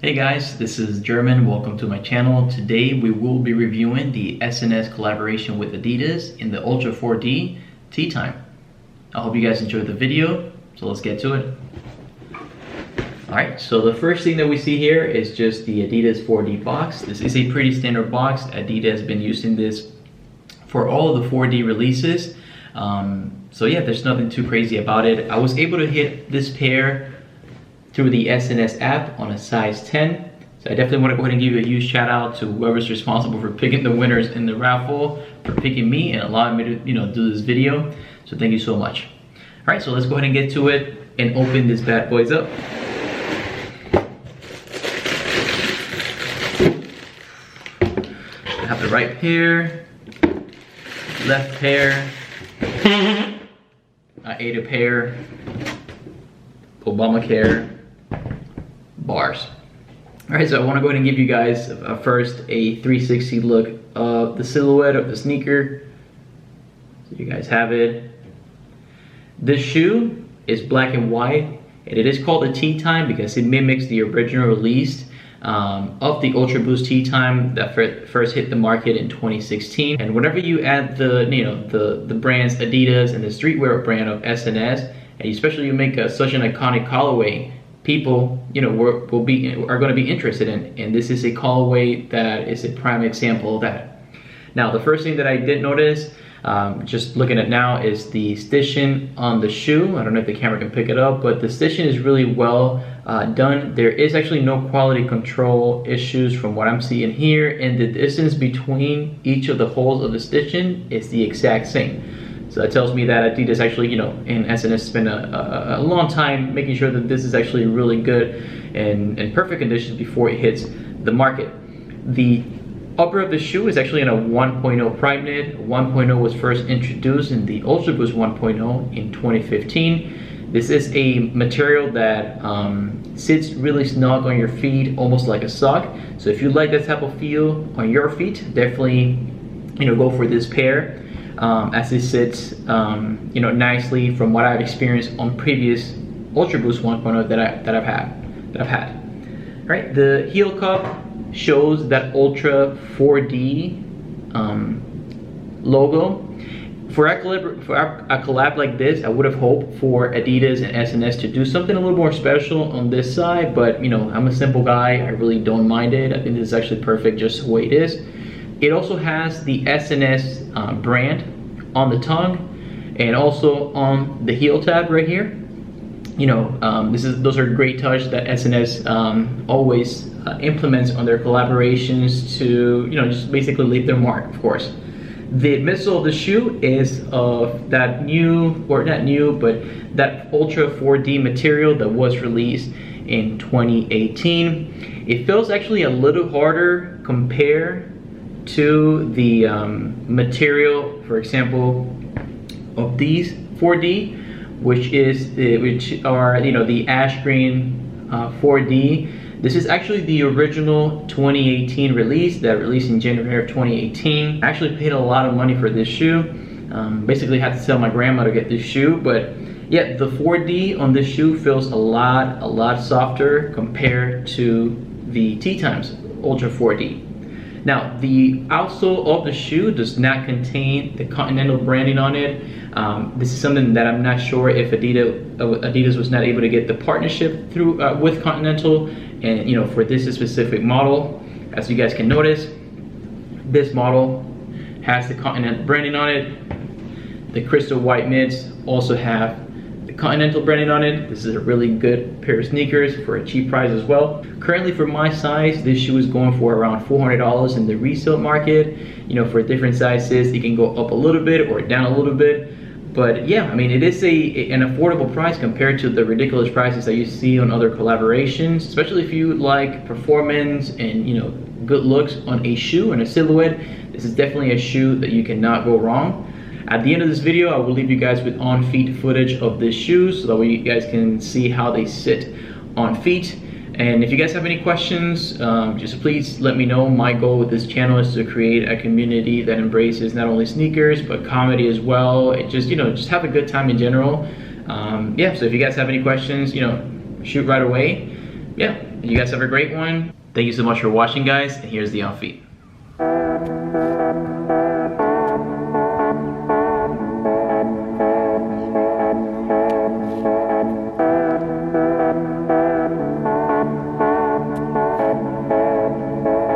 Hey guys, this is German. Welcome to my channel. Today we will be reviewing the SNS collaboration with Adidas in the Ultra 4D Tea Time. I hope you guys enjoyed the video, so let's get to it. Alright, so the first thing that we see here is just the Adidas 4D box. This is a pretty standard box. Adidas has been using this for all of the 4D releases. So yeah, there's nothing too crazy about it. I was able to hit this pair through the SNS app on a size 10. So I definitely want to go ahead and give you a huge shout out to whoever's responsible for picking the winners in the raffle, for picking me and allowing me to do this video. So thank you so much. All right, so let's go ahead and get to it and open this bad boys up. I have the right pair, left pair, I ate a pair, Obamacare, bars. All right, so I want to go ahead and give you guys first a 360 look of the silhouette of the sneaker. So you guys have it. This shoe is black and white, and it is called a Tea Time because it mimics the original release of the Ultra Boost Tea Time that first hit the market in 2016. And whenever you add the brands Adidas and the streetwear brand of SNS, and especially you make such an iconic colorway, people are going to be interested in, and this is a colorway that is a prime example of that. Now, the first thing that I did notice, just looking at now, is the stitching on the shoe. I don't know if the camera can pick it up, but the stitching is really well done. There is actually no quality control issues from what I'm seeing here, and the distance between each of the holes of the stitching is the exact same. So that tells me that Adidas actually, and SNS spent a long time making sure that this is actually really good and in perfect conditions before it hits the market. The upper of the shoe is actually in a 1.0 prime knit. 1.0 was first introduced in the Ultra Boost 1.0 in 2015. This is a material that sits really snug on your feet, almost like a sock. So if you like that type of feel on your feet, definitely go for this pair. As it sits nicely from what I've experienced on previous Ultra Boost 1.0 that I've had. All right, the heel cup shows that Ultra 4D logo. For a collab like this, I would have hoped for Adidas and SNS to do something a little more special on this side, but I'm a simple guy. I really don't mind it. I think this is actually perfect just the way it is. It also has the SNS brand on the tongue and also on the heel tab right here. Those are great touch that SNS always implements on their collaborations to just basically leave their mark, of course. The midsole of the shoe is of that new, or not new, but that Ultra 4D material that was released in 2018. It feels actually a little harder compared to the material, for example, of these 4D, which are the ash green 4D. This is actually the original 2018 release that released in January of 2018. I actually paid a lot of money for this shoe. Basically had to tell my grandma to get this shoe, but yeah, the 4D on this shoe feels a lot softer compared to the Tea Times Ultra 4D. Now, the outsole of the shoe does not contain the Continental branding on it. This is something that I'm not sure if Adidas was not able to get the partnership through with Continental, and for this specific model, as you guys can notice, this model has the Continental branding on it. The crystal white mids also have the Continental branding on it. This is a really good pair of sneakers for a cheap price as well. Currently, for my size, this shoe is going for around $400 in the resale market. For different sizes, it can go up a little bit or down a little bit. But yeah, I mean, it is an affordable price compared to the ridiculous prices that you see on other collaborations, especially if you like performance and good looks on a shoe and a silhouette. This is definitely a shoe that you cannot go wrong. At the end of this video, I will leave you guys with on-feet footage of this shoe so that way you guys can see how they sit on feet. And if you guys have any questions, just please let me know. My goal with this channel is to create a community that embraces not only sneakers, but comedy as well. It just have a good time in general. Yeah, so if you guys have any questions, shoot right away. Yeah, You guys have a great one. Thank you so much for watching, guys, and here's the outfit.